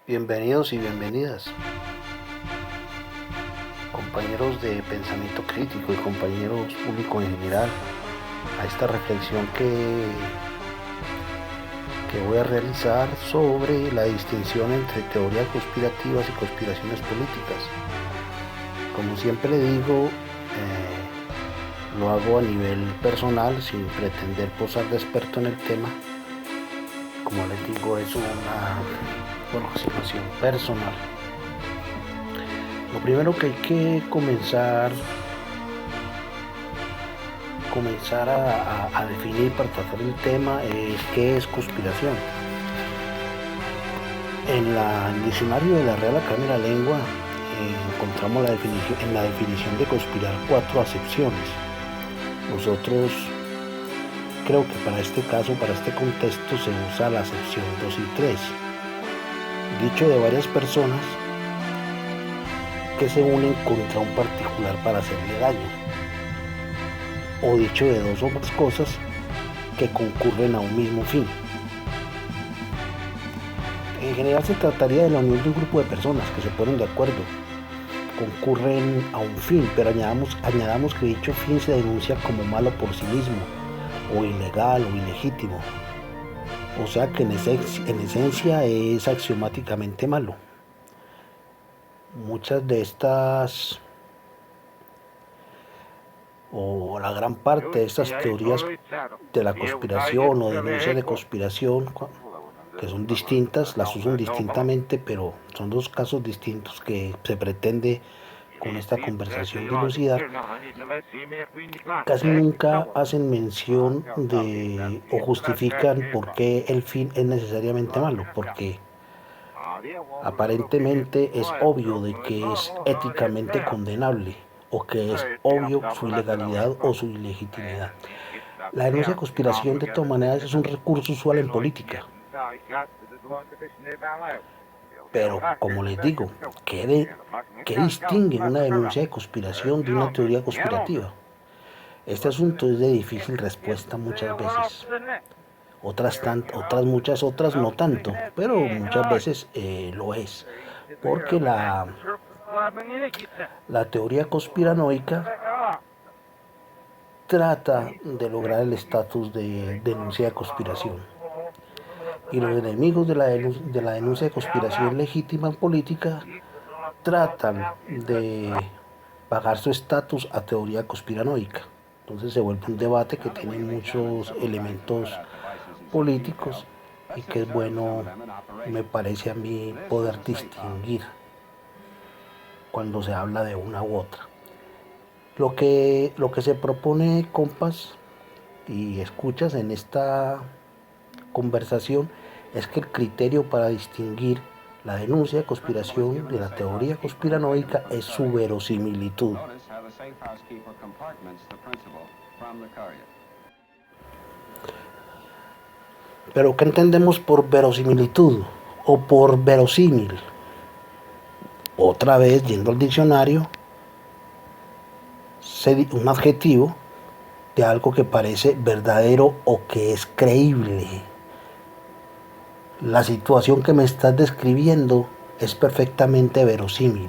Bienvenidos y bienvenidas, compañeros de pensamiento crítico y compañeros público en general, a esta reflexión que voy a realizar sobre la distinción entre teorías conspirativas y conspiraciones políticas. Como siempre le digo, lo hago a nivel personal sin pretender posar de experto en el tema. Como les digo, es una aproximación personal. Lo primero que hay que comenzar a definir para tratar el tema es qué es conspiración. En el diccionario de la Real Academia de la Lengua encontramos en la definición de conspirar 4 acepciones. Nosotros creo que para este caso, para este contexto, se usa la acepción 2 y 3, dicho de varias personas que se unen contra un particular para hacerle daño, o dicho de 2 o más cosas que concurren a un mismo fin. En general se trataría de la unión de un grupo de personas que se ponen de acuerdo, concurren a un fin, pero añadamos que dicho fin se denuncia como malo por sí mismo, o ilegal o ilegítimo, o sea que en esencia es axiomáticamente malo. Muchas de estas, o la gran parte de estas teorías de la conspiración o denuncias de conspiración, que son distintas, las usan distintamente, pero son 2 casos distintos que se pretende con esta conversación dilucidar. Casi nunca hacen mención de o justifican por qué el fin es necesariamente malo, porque aparentemente es obvio de que es éticamente condenable o que es obvio su ilegalidad o su ilegitimidad. La denuncia de conspiración, de todas maneras, es un recurso usual en política. Pero, como les digo, ¿qué distingue una denuncia de conspiración de una teoría conspirativa? Este asunto es de difícil respuesta muchas veces. Muchas otras no tanto, pero muchas veces lo es. Porque la teoría conspiranoica trata de lograr el estatus de denuncia de conspiración. Y los enemigos de la denuncia de conspiración legítima en política tratan de pagar su estatus a teoría conspiranoica. Entonces se vuelve un debate que tiene muchos elementos políticos y que es bueno, me parece a mí, poder distinguir cuando se habla de una u otra. Lo que se propone, compas y escuchas en esta conversación, es que el criterio para distinguir la denuncia de conspiración de la teoría conspiranoica es su verosimilitud. Pero ¿qué entendemos por verosimilitud o por verosímil? Otra vez, yendo al diccionario, un adjetivo de algo que parece verdadero o que es creíble. La situación que me estás describiendo es perfectamente verosímil.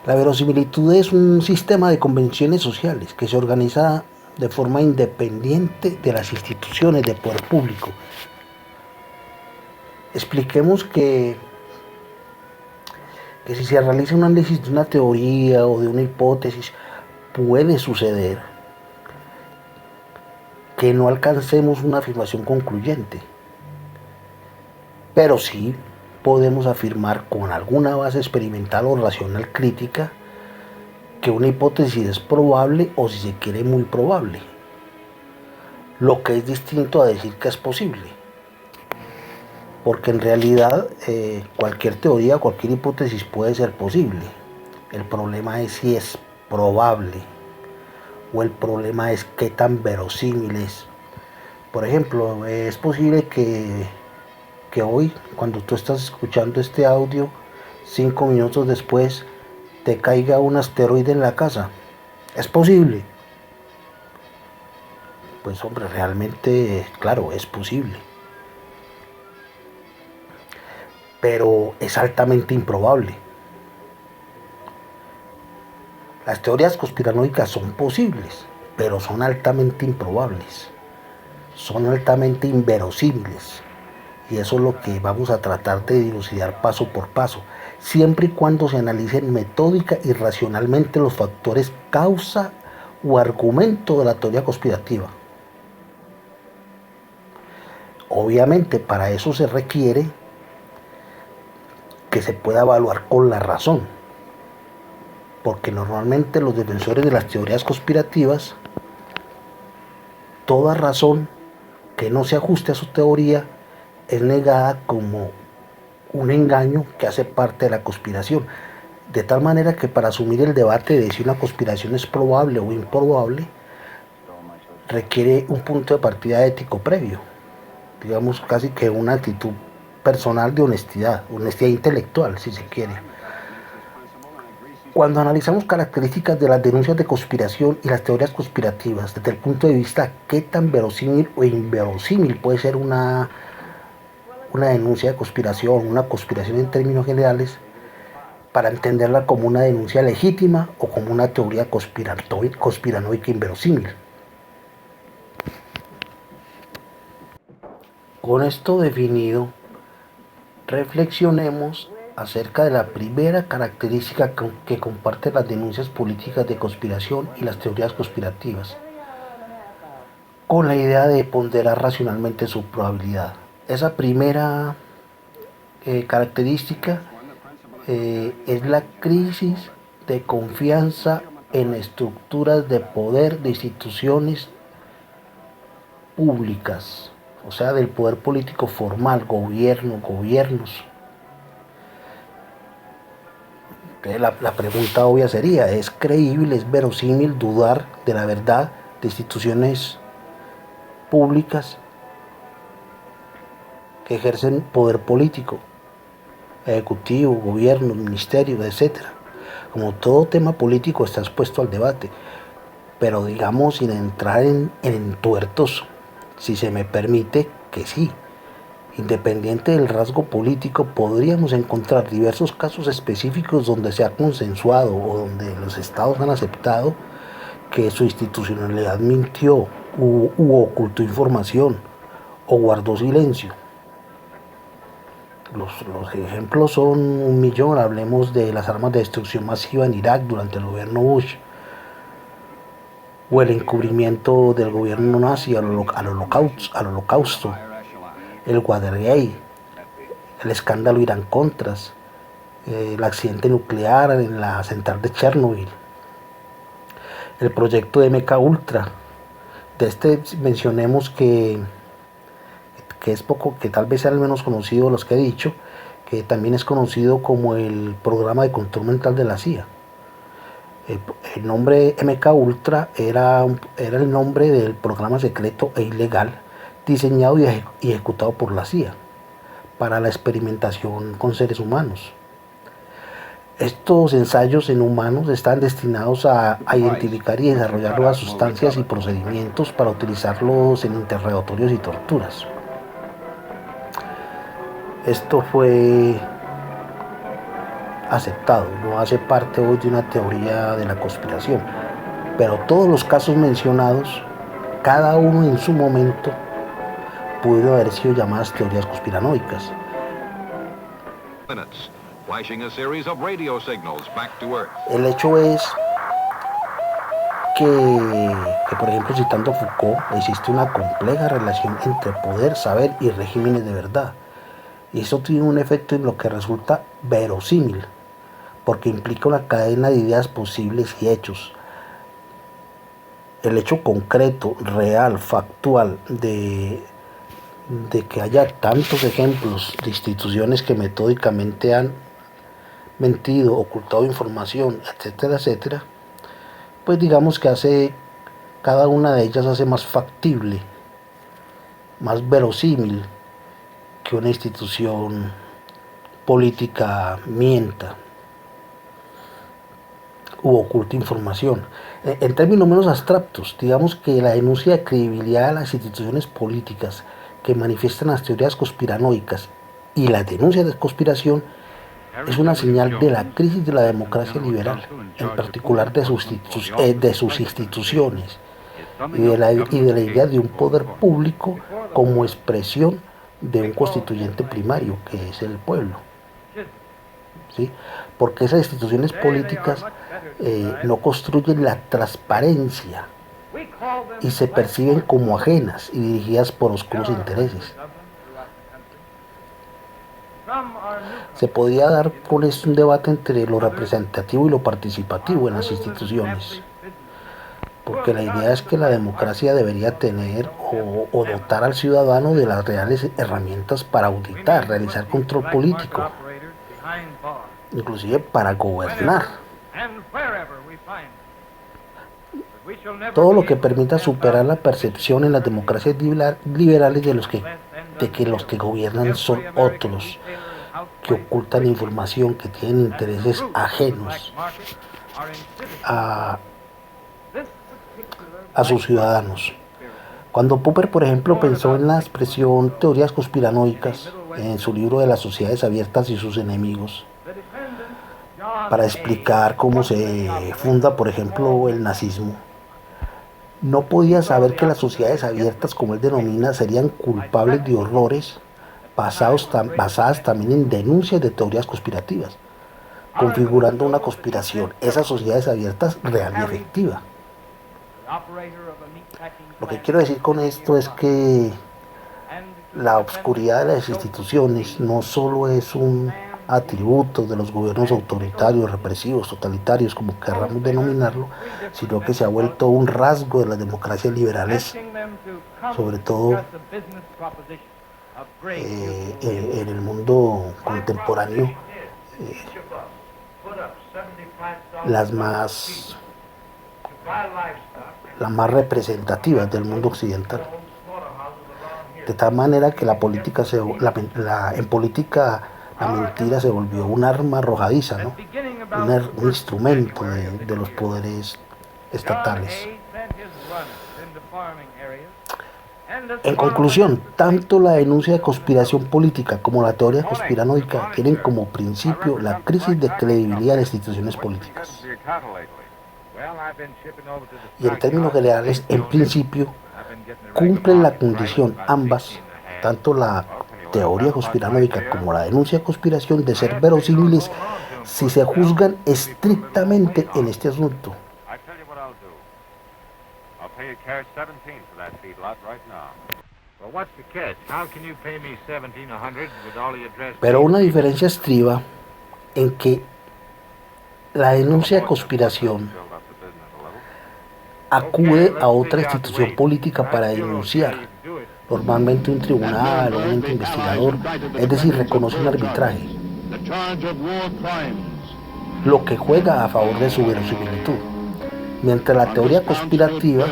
La verosimilitud es un sistema de convenciones sociales que se organiza de forma independiente de las instituciones de poder público. Expliquemos que si se realiza un análisis de una teoría o de una hipótesis, puede suceder que no alcancemos una afirmación concluyente, pero sí podemos afirmar con alguna base experimental o racional crítica que una hipótesis es probable o, si se quiere, muy probable, lo que es distinto a decir que es posible, porque en realidad cualquier teoría, cualquier hipótesis puede ser posible. El problema es si es probable, o el problema es qué tan verosímil es. Por ejemplo, es posible que hoy, cuando tú estás escuchando este audio, 5 minutos después te caiga un asteroide en la casa. ¿Es posible? Pues hombre, realmente, claro, es posible. pero es altamente improbable. Las teorías conspiranoicas son posibles, pero son altamente improbables, son altamente inverosímiles. Y eso es lo que vamos a tratar de dilucidar paso por paso, siempre y cuando se analicen metódica y racionalmente los factores causa o argumento de la teoría conspirativa. Obviamente para eso se requiere que se pueda evaluar con la razón, porque normalmente los defensores de las teorías conspirativas, toda razón que no se ajuste a su teoría es negada como un engaño que hace parte de la conspiración, de tal manera que para asumir el debate de si una conspiración es probable o improbable, requiere un punto de partida ético previo, digamos casi que una actitud personal de honestidad intelectual, si se quiere. Cuando analizamos características de las denuncias de conspiración y las teorías conspirativas, desde el punto de vista qué tan verosímil o inverosímil puede ser una denuncia de conspiración, una conspiración en términos generales, para entenderla como una denuncia legítima o como una teoría conspiranoica inverosímil. Con esto definido, reflexionemos acerca de la primera característica que comparten las denuncias políticas de conspiración y las teorías conspirativas, con la idea de ponderar racionalmente su probabilidad. Esa primera característica es la crisis de confianza en estructuras de poder de instituciones públicas, o sea, del poder político formal, gobiernos. Entonces, la pregunta obvia sería, ¿es creíble, es verosímil dudar de la verdad de instituciones públicas que ejercen poder político, ejecutivo, gobierno, ministerio, etcétera? Como todo tema político está expuesto al debate, pero digamos sin entrar en entuertos, si se me permite que sí. Independiente del rasgo político, podríamos encontrar diversos casos específicos donde se ha consensuado o donde los estados han aceptado que su institucionalidad mintió u ocultó información o guardó silencio. Los ejemplos son un millón. Hablemos de las armas de destrucción masiva en Irak durante el gobierno Bush, o el encubrimiento del gobierno nazi al holocausto, el Watergate, el escándalo Irán-Contras, el accidente nuclear en la central de Chernobyl, el proyecto de MK Ultra. De este mencionemos que es poco, que tal vez sea el menos conocido de los que he dicho, que también es conocido como el programa de control mental de la CIA. El nombre MK Ultra era el nombre del programa secreto e ilegal diseñado y ejecutado por la CIA para la experimentación con seres humanos. Estos ensayos en humanos están destinados a identificar y desarrollar nuevas sustancias y procedimientos para utilizarlos en interrogatorios y torturas. Esto fue aceptado, no hace parte hoy de una teoría de la conspiración, pero todos los casos mencionados, cada uno en su momento, pudieron haber sido llamadas teorías conspiranoicas. El hecho es que, por ejemplo, citando a Foucault, existe una compleja relación entre poder, saber y regímenes de verdad. Y eso tiene un efecto en lo que resulta verosímil, porque implica una cadena de ideas posibles y hechos. El hecho concreto, real, factual, de que haya tantos ejemplos de instituciones que metódicamente han mentido, ocultado información, etcétera, etcétera, pues digamos que cada una de ellas hace más factible, más verosímil que una institución política mienta u oculta información. En términos menos abstractos, digamos que la denuncia de credibilidad de las instituciones políticas que manifiestan las teorías conspiranoicas y las denuncias de conspiración es una señal de la crisis de la democracia liberal, en particular de sus instituciones y de la idea de un poder público como expresión de un constituyente primario, que es el pueblo. ¿Sí? Porque esas instituciones políticas no construyen la transparencia y se perciben como ajenas y dirigidas por oscuros intereses. Se podía dar por esto un debate entre lo representativo y lo participativo en las instituciones, porque la idea es que la democracia debería tener o dotar al ciudadano de las reales herramientas para auditar, realizar control político, inclusive para gobernar. Todo lo que permita superar la percepción en las democracias liberales de que los que gobiernan son otros, que ocultan información, que tienen intereses ajenos a sus ciudadanos. Cuando Popper, por ejemplo, pensó en la expresión teorías conspiranoicas en su libro de las sociedades abiertas y sus enemigos, para explicar cómo se funda, por ejemplo, el nazismo, no podía saber que las sociedades abiertas, como él denomina, serían culpables de horrores basadas también en denuncias de teorías conspirativas, configurando una conspiración, esas sociedades abiertas real y efectiva. Lo que quiero decir con esto es que la oscuridad de las instituciones no solo es un atributo de los gobiernos autoritarios, represivos, totalitarios, como querramos denominarlo, sino que se ha vuelto un rasgo de las democracias liberales, sobre todo en el mundo contemporáneo, las más representativas del mundo occidental. De tal manera que en política la mentira se volvió un arma arrojadiza, ¿no? Un instrumento de los poderes estatales. En conclusión, tanto la denuncia de conspiración política como la teoría conspiranoica tienen como principio la crisis de credibilidad de las instituciones políticas. Y en términos generales, en principio, cumplen la condición ambas, tanto la teoría conspiranoica como la denuncia de conspiración, de ser verosímiles si se juzgan estrictamente en este asunto. Pero una diferencia estriba en que la denuncia de conspiración acude a otra institución política para denunciar, normalmente un tribunal o un ente investigador, es decir, reconoce un arbitraje, lo que juega a favor de su verosimilitud. Mientras la teoría conspirativa,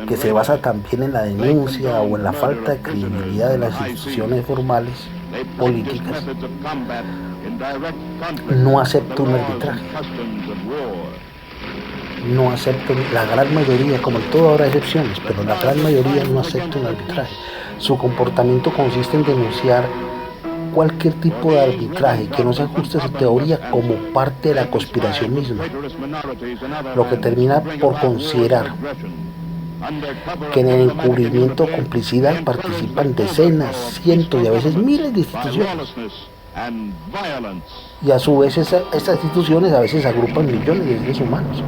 que se basa también en la denuncia o en la falta de credibilidad de las instituciones formales políticas, no acepta un arbitraje. No aceptan, la gran mayoría, como en todo habrá excepciones, pero la gran mayoría no acepta un arbitraje. Su comportamiento consiste en denunciar cualquier tipo de arbitraje que no se ajuste a su teoría como parte de la conspiración misma, lo que termina por considerar que en el encubrimiento o complicidad participan decenas, cientos y a veces miles de instituciones. Y a su vez estas instituciones a veces agrupan millones de seres humanos,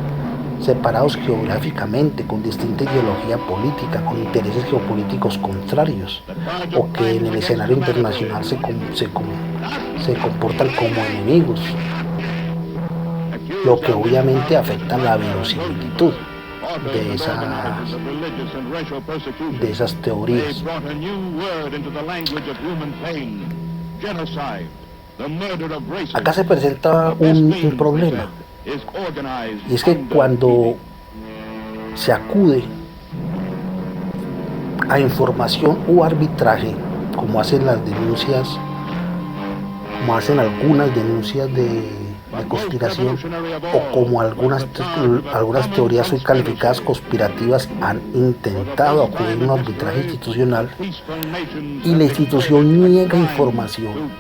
separados geográficamente, con distinta ideología política, con intereses geopolíticos contrarios, o que en el escenario internacional se comportan como enemigos, lo que obviamente afecta la verosimilitud de esas teorías. Acá se presenta un problema, y es que cuando se acude a información o arbitraje, como hacen las denuncias como hacen algunas denuncias de conspiración, o como algunas teorías hoy calificadas conspirativas han intentado acudir a un arbitraje institucional y la institución niega información,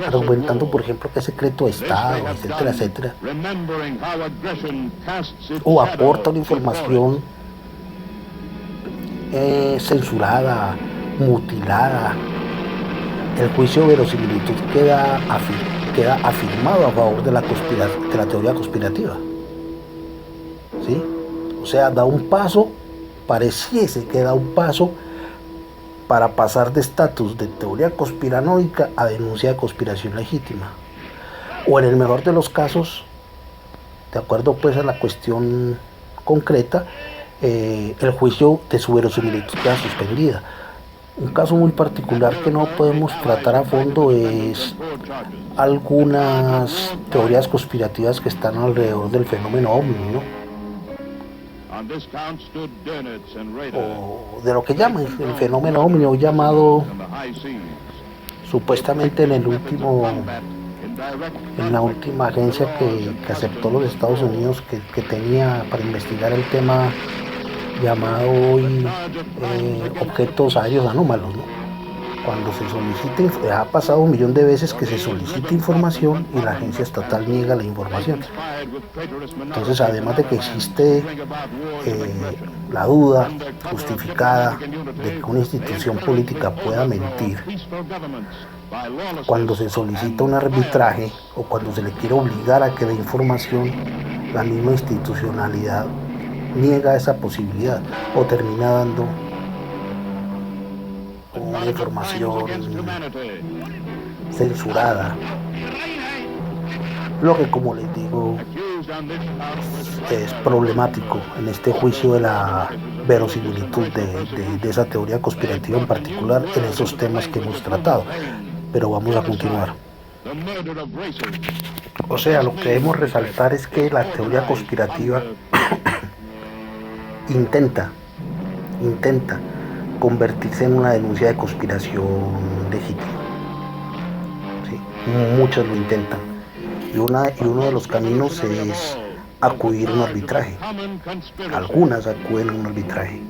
argumentando, por ejemplo, que es secreto de Estado, etcétera, etcétera, o aporta una información censurada, mutilada. El juicio de verosimilitud queda afirmado a favor de la teoría conspirativa, ¿sí? O sea, da un paso, pareciese que da un paso para pasar de estatus de teoría conspiranoica a denuncia de conspiración legítima, o en el mejor de los casos, de acuerdo pues a la cuestión concreta, el juicio de su verosimilitud queda suspendida. Un caso muy particular que no podemos tratar a fondo es algunas teorías conspirativas que están alrededor del fenómeno OVNI, ¿no? O de lo que llaman el fenómeno OVNI, o llamado supuestamente en la última agencia que aceptó los Estados Unidos que tenía para investigar el tema, llamado hoy objetos aéreos anómalos, ¿no? Cuando se solicita, ha pasado 1.000.000 de veces que se solicita información y la agencia estatal niega la información. Entonces, además de que existe la duda justificada de que una institución política pueda mentir, cuando se solicita un arbitraje o cuando se le quiere obligar a que dé información, la misma institucionalidad niega esa posibilidad o termina dando una información censurada, lo que, como les digo, es problemático en este juicio de la verosimilitud de esa teoría conspirativa, en particular en esos temas que hemos tratado. Pero vamos a continuar. O sea, lo que debemos resaltar es que la teoría conspirativa intenta convertirse en una denuncia de conspiración legítima, ¿sí? Muchas lo intentan, y uno de los caminos es acudir a un arbitraje. Algunas acuden a un arbitraje,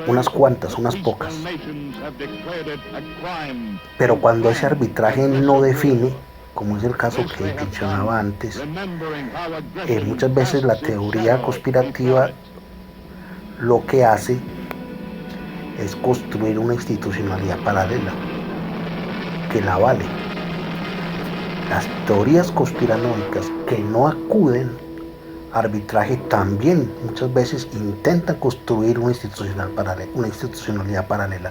unas cuantas, unas pocas, pero cuando ese arbitraje no define, como es el caso que mencionaba antes, muchas veces la teoría conspirativa lo que hace es construir una institucionalidad paralela que la avale. Las teorías conspiranoicas que no acuden a arbitraje también muchas veces intentan construir una institucionalidad paralela.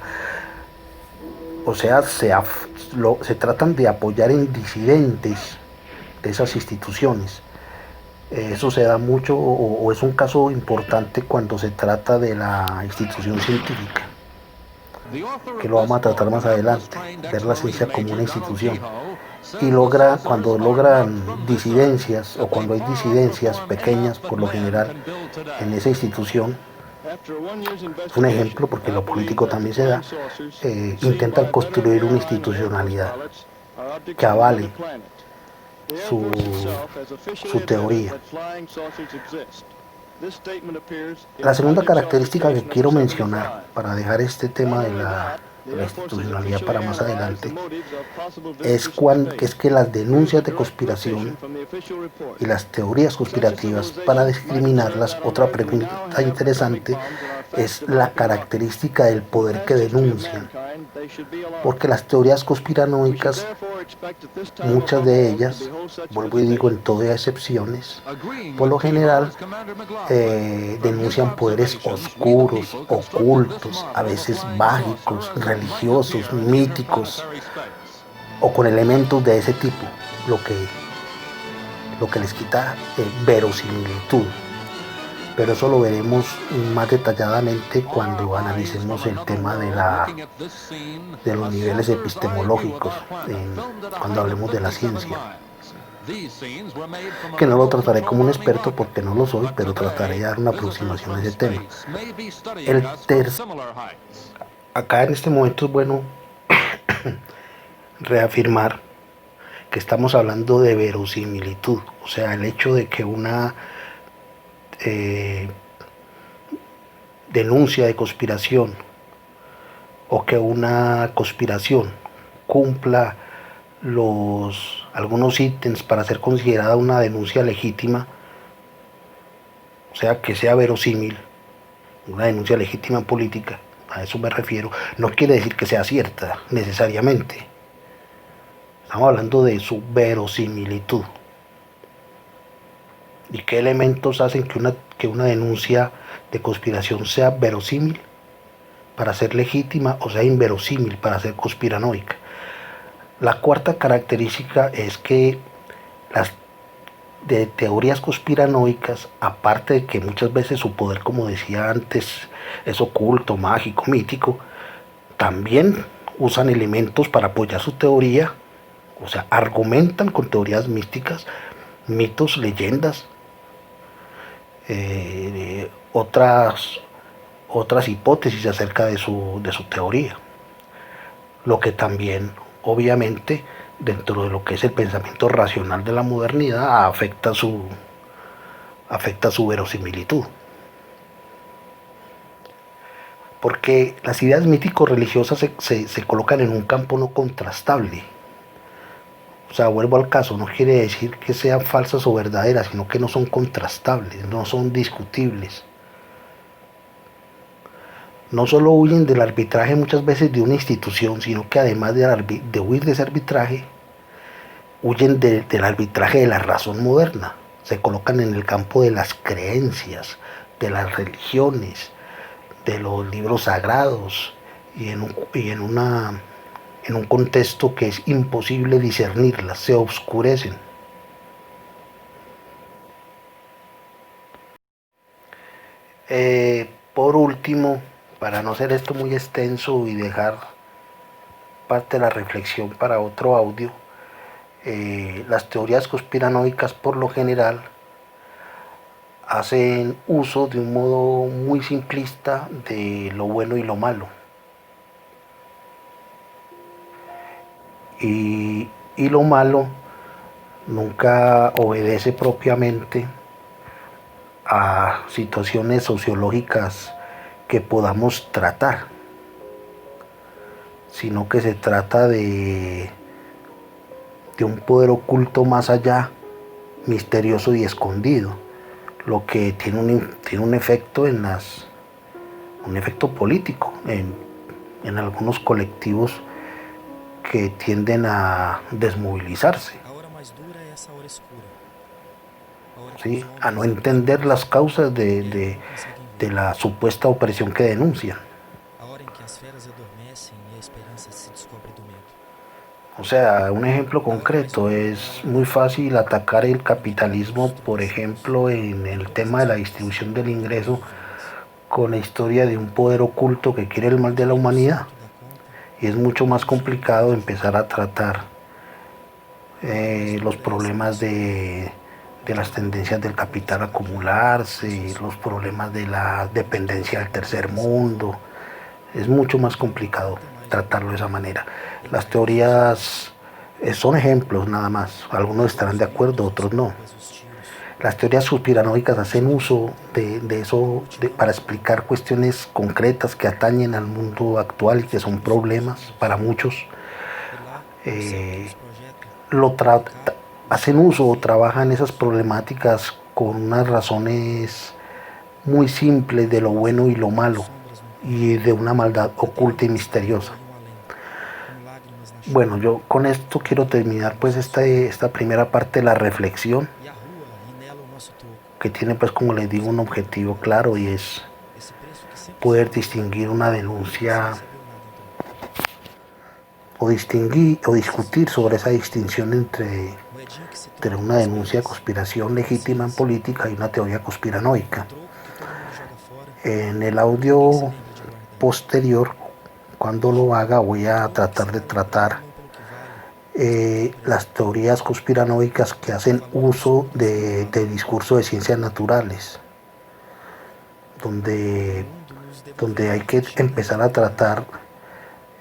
O sea, se tratan de apoyar en disidentes de esas instituciones. Eso se da mucho, o es un caso importante cuando se trata de la institución científica, que lo vamos a tratar más adelante, ver la ciencia como una institución. Y cuando logran disidencias, o cuando hay disidencias pequeñas por lo general en esa institución, es un ejemplo porque lo político también se da, intentan construir una institucionalidad que avale su teoría. La segunda característica que quiero mencionar, para dejar este tema de la institucionalidad para más adelante, es que las denuncias de conspiración y las teorías conspirativas, para discriminarlas, otra pregunta interesante es la característica del poder que denuncian, porque las teorías conspiranoicas, muchas de ellas, vuelvo y digo, en todas excepciones, por lo general denuncian poderes oscuros, ocultos, a veces mágicos, religiosos, míticos, o con elementos de ese tipo, lo que les quita verosimilitud. Pero eso lo veremos más detalladamente cuando analicemos el tema de los niveles epistemológicos, cuando hablemos de la ciencia, que no lo trataré como un experto porque no lo soy, pero trataré de dar una aproximación a ese tema. Acá en este momento es bueno reafirmar que estamos hablando de verosimilitud, o sea, el hecho de que una denuncia de conspiración o que una conspiración cumpla algunos ítems para ser considerada una denuncia legítima, o sea, que sea verosímil, una denuncia legítima en política, a eso me refiero, no quiere decir que sea cierta necesariamente. Estamos hablando de su verosimilitud. ¿Y qué elementos hacen que una denuncia de conspiración sea verosímil para ser legítima o sea inverosímil para ser conspiranoica? La cuarta característica es que las de teorías conspiranoicas, aparte de que muchas veces su poder, como decía antes, es oculto, mágico, mítico, también usan elementos para apoyar su teoría, o sea, argumentan con teorías místicas, mitos, leyendas, otras hipótesis acerca de su teoría, lo que también obviamente dentro de lo que es el pensamiento racional de la modernidad afecta su verosimilitud. Porque las ideas mítico-religiosas se colocan en un campo no contrastable. O sea, vuelvo al caso, no quiere decir que sean falsas o verdaderas, sino que no son contrastables, no son discutibles. No solo huyen del arbitraje muchas veces de una institución, sino que además de huir de ese arbitraje, huyen del arbitraje de la razón moderna. Se colocan en el campo de las creencias, de las religiones, de los libros sagrados y en un contexto que es imposible discernirlas, se oscurecen. Por último, para no ser esto muy extenso y dejar parte de la reflexión para otro audio, las teorías conspiranoicas por lo general hacen uso de un modo muy simplista de lo bueno y lo malo. Y lo malo nunca obedece propiamente a situaciones sociológicas que podamos tratar, sino que se trata de un poder oculto más allá, misterioso y escondido, lo que tiene un efecto un efecto político en algunos colectivos que tienden a desmovilizarse, ¿sí? A no entender las causas de la supuesta opresión que denuncian. O sea, un ejemplo concreto, es muy fácil atacar el capitalismo, por ejemplo, en el tema de la distribución del ingreso, con la historia de un poder oculto que quiere el mal de la humanidad. Y es mucho más complicado empezar a tratar los problemas de las tendencias del capital a acumularse, los problemas de la dependencia del tercer mundo. Es mucho más complicado tratarlo de esa manera. Las teorías son ejemplos nada más. Algunos estarán de acuerdo, otros no. Las teorías conspiranoicas hacen uso de eso para explicar cuestiones concretas que atañen al mundo actual y que son problemas para muchos. Eh, hacen uso o trabajan esas problemáticas con unas razones muy simples de lo bueno y lo malo y de una maldad oculta y misteriosa. Bueno, yo con esto quiero terminar pues esta primera parte de la reflexión, que tiene pues como les digo un objetivo claro, y es poder distinguir una denuncia o discutir sobre esa distinción entre una denuncia de conspiración legítima en política y una teoría conspiranoica. En el audio posterior, cuando lo haga, voy a tratar de tratar las teorías conspiranoicas que hacen uso de discurso de ciencias naturales, donde hay que empezar a tratar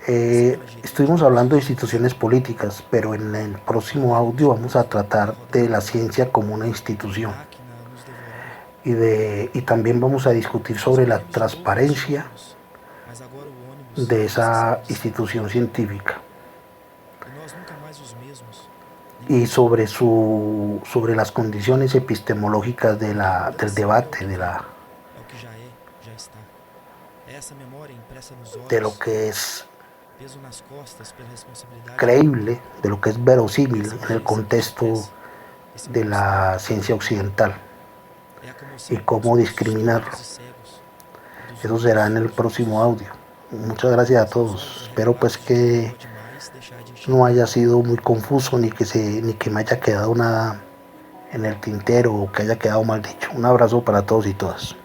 Estuvimos hablando de instituciones políticas, pero en el próximo audio vamos a tratar de la ciencia como una institución y también vamos a discutir sobre la transparencia de esa institución científica y sobre las condiciones epistemológicas del debate, de lo que es creíble, de lo que es verosímil en el contexto de la ciencia occidental y cómo discriminarlo. Eso será en el próximo audio. Muchas gracias a todos. Espero pues que no haya sido muy confuso ni que me haya quedado nada en el tintero o que haya quedado mal dicho. Un abrazo para todos y todas.